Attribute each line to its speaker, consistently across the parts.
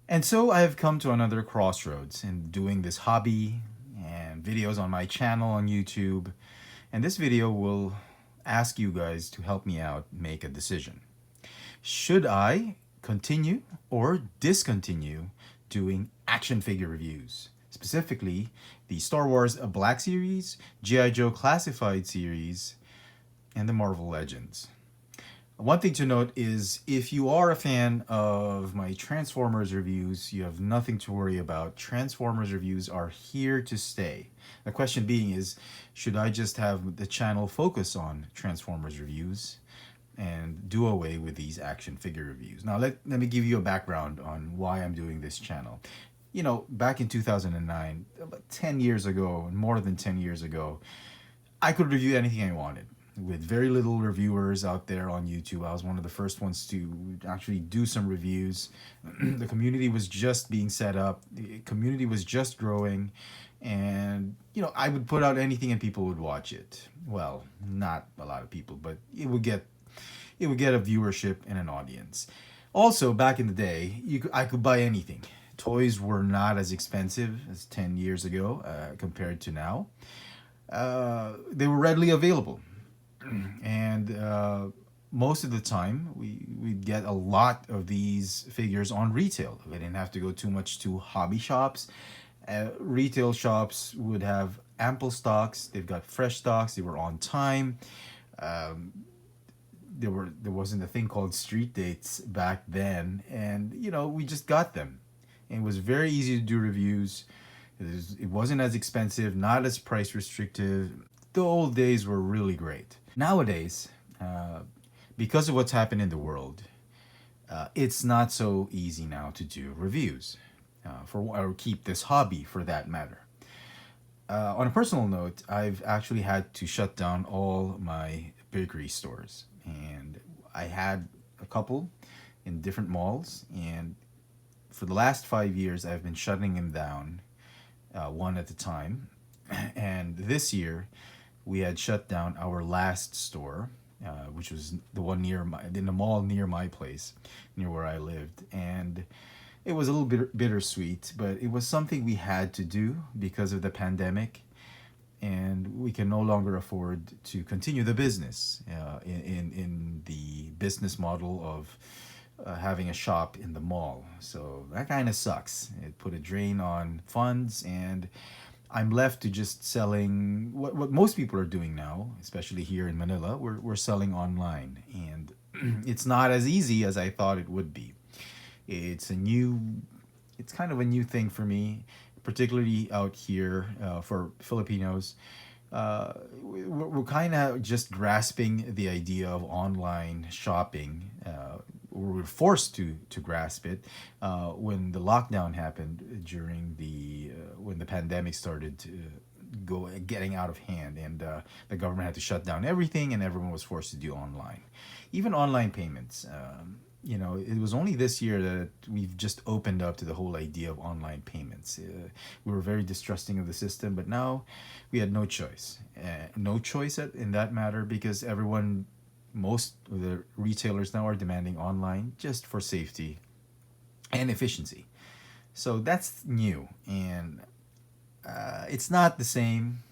Speaker 1: And so I have come to another crossroads in doing this hobby and videos on my channel on YouTube. And this video will ask you guys to help me out make a decision. Should I continue or discontinue doing action figure reviews? Specifically, the Star Wars Black Series, G.I.Joe Classified Series, and the Marvel Legends. One thing to note is if you are a fan of my Transformers reviews, you have nothing to worry about. Transformers reviews are here to stay. The question being is, should I just have the channel focus on Transformers reviews and do away with these action figure reviews? Now, let me give you a background on why I'm doing this channel. You know, back in 2009, about 10 years ago, more than 10 years ago, I could review anything I wanted with very little reviewers out there on YouTube. I was one of the first ones to actually do some reviews. The community was just being set up. The community was just growing, and I would put out anything and people would watch it. Well, not a lot of people, but it would get a viewership and an audience. Also, back in the day, I could buy anything. Toys were not as expensive as 10 years ago compared to now. They were readily available, and most of the time we'd get a lot of these figures on retail. We didn't have to go too much to hobby shops. Retail shops would have ample stocks. They've got fresh stocks. They were on time. Um, there wasn't a thing called street dates back then, and we just got them. And it was very easy to do reviews. It wasn't as expensive, not as price restrictive. The old days were really great. Nowadays, because of what's happened in the world, it's not so easy now to do reviews or keep this hobby for that matter. On a personal note, I've actually had to shut down all my bakery stores, and I had a couple in different malls, and for the last 5 years, I've been shutting them down one at a time. And this year, we had shut down our last store, which was the one in the mall near my place, near where I lived. And it was a little bit bittersweet, but it was something we had to do because of the pandemic. And we can no longer afford to continue the business in the business model of having a shop in the mall. So that kind of sucks. It put a drain on funds, and I'm left to just selling what most people are doing now, especially here in Manila. We're selling online, and it's not as easy as I thought it would be. It's a new, it's kind of a new thing for me, particularly out here for Filipinos. We're kind of just grasping the idea of online shopping. We were forced to grasp it when the lockdown happened during the when the pandemic started to go getting out of hand, and the government had to shut down everything, and everyone was forced to do online, even online payments. It was only this year that we've just opened up to the whole idea of online payments. We were very distrusting of the system, but now we had no choice. No choice in that matter, because most of the retailers now are demanding online just for safety and efficiency. So that's new, and it's not the same.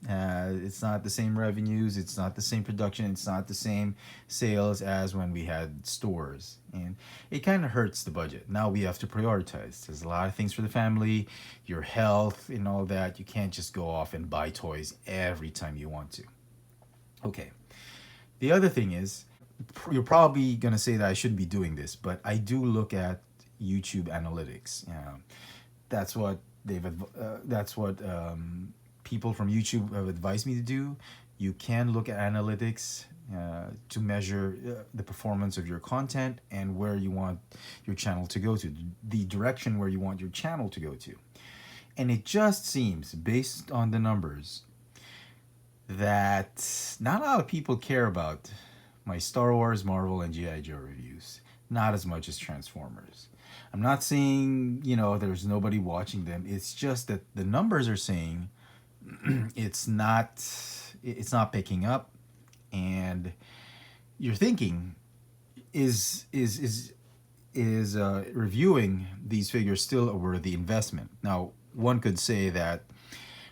Speaker 1: It's not the same revenues. It's not the same production. It's not the same sales as when we had stores, and it kind of hurts the budget. Now we have to prioritize. There's a lot of things for the family, your health, and all that. You can't just go off and buy toys every time you want to. Okay. The other thing is, you're probably gonna say that I shouldn't be doing this, but I do look at YouTube analytics. That's what people from YouTube have advised me to do. You can look at analytics to measure the performance of your content and where you want your channel to go to, the direction where you want your channel to go to. And it just seems, based on the numbers, that not a lot of people care about my Star Wars, Marvel, and G.I. Joe reviews. Not as much as Transformers. I'm not saying, there's nobody watching them. It's just that the numbers are saying it's not picking up, and you're thinking, is is reviewing these figures still a worthy investment? Now, one could say that,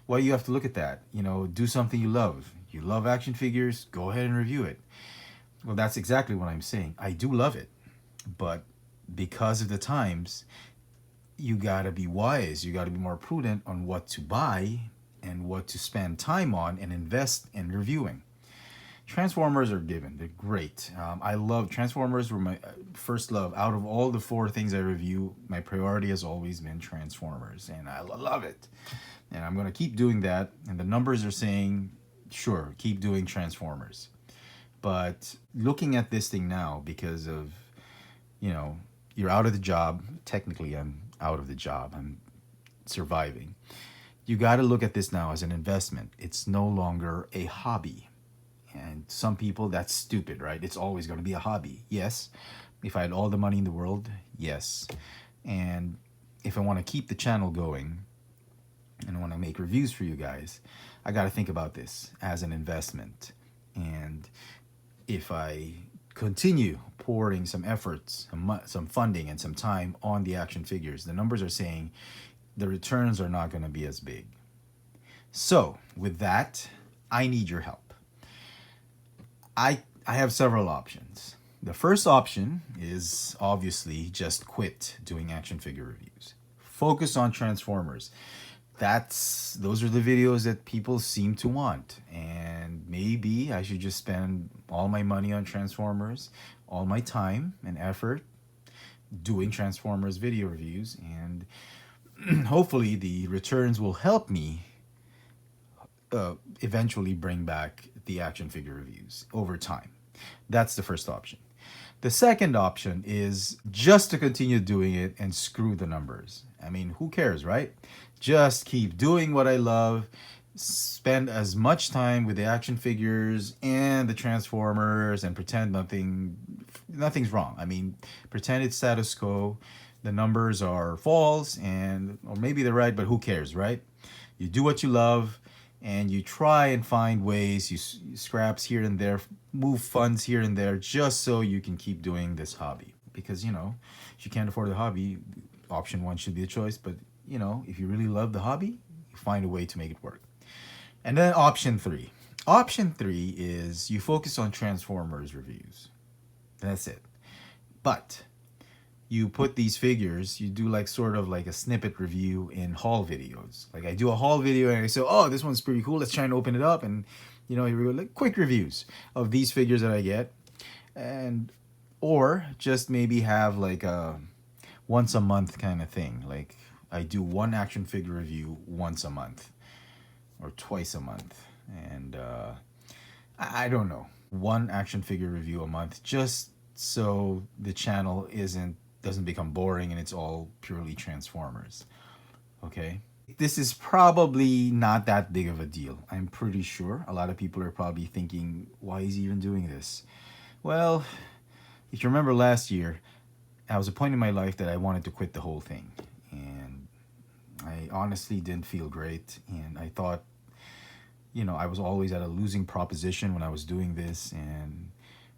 Speaker 1: well, you have to look at that. You know, do something you love. You love action figures, go ahead and review it. Well, that's exactly what I'm saying. I do love it, but because of the times, you got to be wise. You got to be more prudent on what to buy and what to spend time on and invest in reviewing. Transformers are given. They're great. I love Transformers. Were my first love. Out of all the four things I review, my priority has always been Transformers, and I love it. And I'm going to keep doing that. And the numbers are saying, sure, keep doing Transformers. But looking at this thing now, because of, you know, you're out of the job. Technically, I'm out of the job. I'm surviving. You got to look at this now as an investment. It's no longer a hobby. And some people, that's stupid, right? It's always going to be a hobby. Yes. If I had all the money in the world, yes. And if I want to keep the channel going and I want to make reviews for you guys, I got to think about this as an investment. And if I continue pouring some efforts, some funding, and some time on the action figures, the numbers are saying the returns are not going to be as big. So with that, I need your help. I have several options. The first option is obviously just quit doing action figure reviews. Focus on Transformers. Those are the videos that people seem to want. And maybe I should just spend all my money on Transformers, all my time and effort doing Transformers video reviews, and hopefully the returns will help me eventually bring back the action figure reviews over time. That's the first option. The second option is just to continue doing it and screw the numbers. I mean, who cares, right? Just keep doing what I love. Spend as much time with the action figures and the Transformers and pretend nothing's wrong. I mean, pretend it's status quo. The numbers are false, or maybe they're right, but who cares, right? You do what you love, and you try and find ways, you scraps here and there, move funds here and there, just so you can keep doing this hobby. Because, you know, if you can't afford the hobby, option one should be the choice. But, you know, if you really love the hobby, you find a way to make it work. And then option three. Option three is you focus on Transformers reviews. That's it. But you put these figures, you do like sort of like a snippet review in haul videos. Like I do a haul video and I say, oh, this one's pretty cool. Let's try and open it up. And, you know, here we go, like quick reviews of these figures that I get. Or just maybe have like a once a month kind of thing. Like I do one action figure review once a month or twice a month. And I don't know, one action figure review a month, just so the channel doesn't become boring and it's all purely Transformers. Okay? This is probably not that big of a deal. I'm pretty sure a lot of people are probably thinking, why is he even doing this? Well, if you remember last year, I was a point in my life that I wanted to quit the whole thing. And I honestly didn't feel great. And I thought, you know, I was always at a losing proposition when I was doing this, and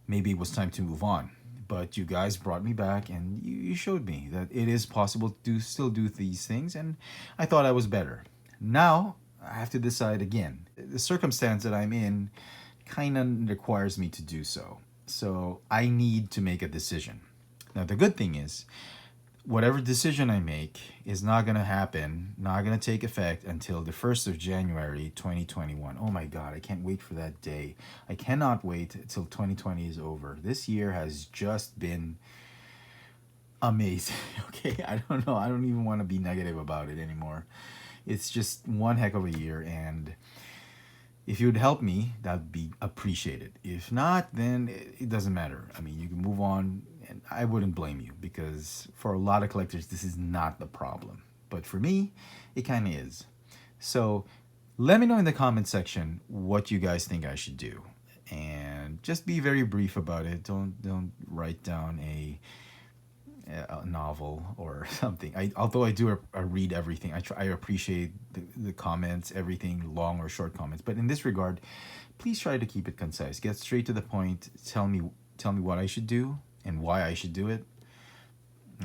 Speaker 1: maybe it was time to move on. But you guys brought me back, and you showed me that it is possible to still do these things, and I thought I was better. Now, I have to decide again. The circumstance that I'm in kind of requires me to do so. So I need to make a decision. Now, the good thing is, whatever decision I make is not going to happen, not going to take effect until the 1st of January, 2021. Oh my God, I can't wait for that day. I cannot wait until 2020 is over. This year has just been amazing. Okay, I don't know. I don't even want to be negative about it anymore. It's just one heck of a year, and if you would help me, that'd be appreciated. If not, then it doesn't matter. I mean, you can move on, and I wouldn't blame you, because for a lot of collectors, this is not the problem. But for me, it kind of is. So let me know in the comment section what you guys think I should do. And just be very brief about it. Don't write down a novel or something. Although I do read everything. I appreciate the comments, everything, long or short comments. But in this regard, please try to keep it concise. Get straight to the point. Tell me what I should do and why I should do it.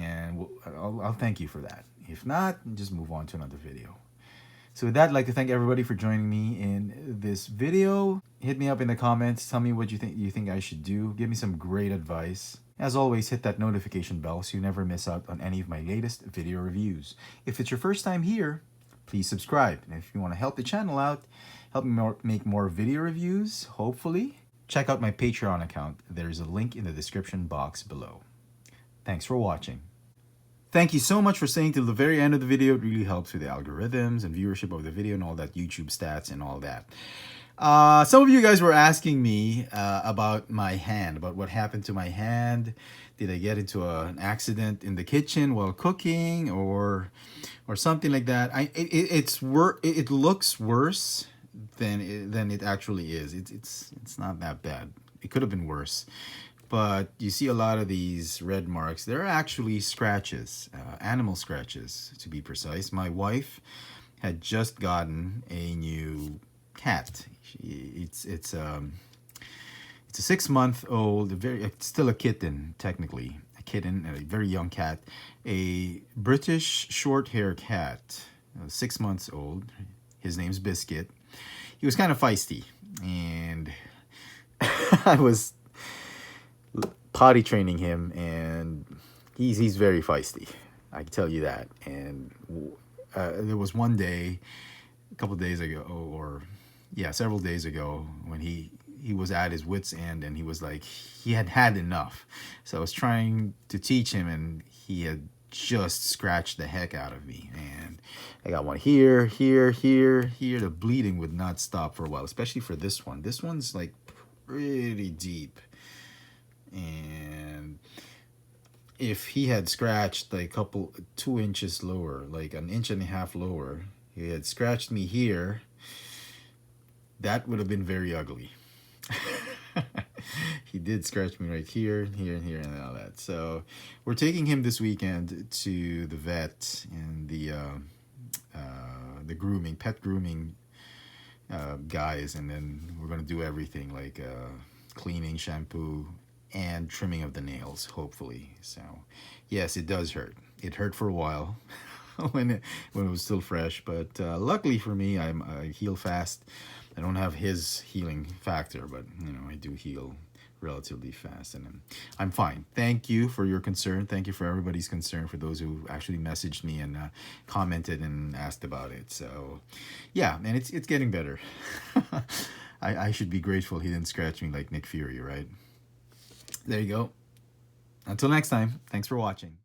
Speaker 1: and I'll thank you for that. If not, just move on to another video. So with that, I'd like to thank everybody for joining me in this video. Hit me up in the comments. Tell me what you think I should do. Give me some great advice. As always, hit that notification bell so you never miss out on any of my latest video reviews. If it's your first time here, please subscribe. And if you want to help the channel out, help me make more video reviews, hopefully, check out my Patreon account. There's a link in the description box below. Thanks for watching. Thank you so much for staying till the very end of the video. It really helps with the algorithms and viewership of the video and all that, YouTube stats and all that. Some of you guys were asking me about my hand, about what happened to my hand. Did I get into an accident in the kitchen while cooking or something like that? It looks worse than it actually is. It's not that bad. It could have been worse. But you see a lot of these red marks. They're actually scratches, animal scratches to be precise. My wife had just gotten a new cat. It's a 6-month-old, it's still a kitten technically, a kitten, a very young cat, a British short-hair cat, 6 months old. His name's Biscuit. He was kind of feisty, and I was potty training him, and he's very feisty, I can tell you that. And there was one day a couple of days ago, or yeah, several days ago, when he was at his wit's end, and he was like, he had enough. So I was trying to teach him, and he had just scratched the heck out of me, and I got one here. The bleeding would not stop for a while, especially for this one. This one's like pretty deep. And if he had scratched like 2 inches lower, like 1.5 inches lower, he had scratched me here, that would have been very ugly. He did scratch me right here, and all that. So we're taking him this weekend to the vet and the pet grooming guys, and then we're gonna do everything like cleaning, shampoo, and trimming of the nails, hopefully. So yes, it does hurt. It hurt for a while when it was still fresh, but luckily for me, I heal fast. I don't have his healing factor, but you know, I do heal relatively fast, and I'm fine. Thank you for your concern. Thank you for everybody's concern, for those who actually messaged me and commented and asked about it. So yeah, and it's getting better. I should be grateful he didn't scratch me like Nick Fury, right? There you go. Until next time, thanks for watching.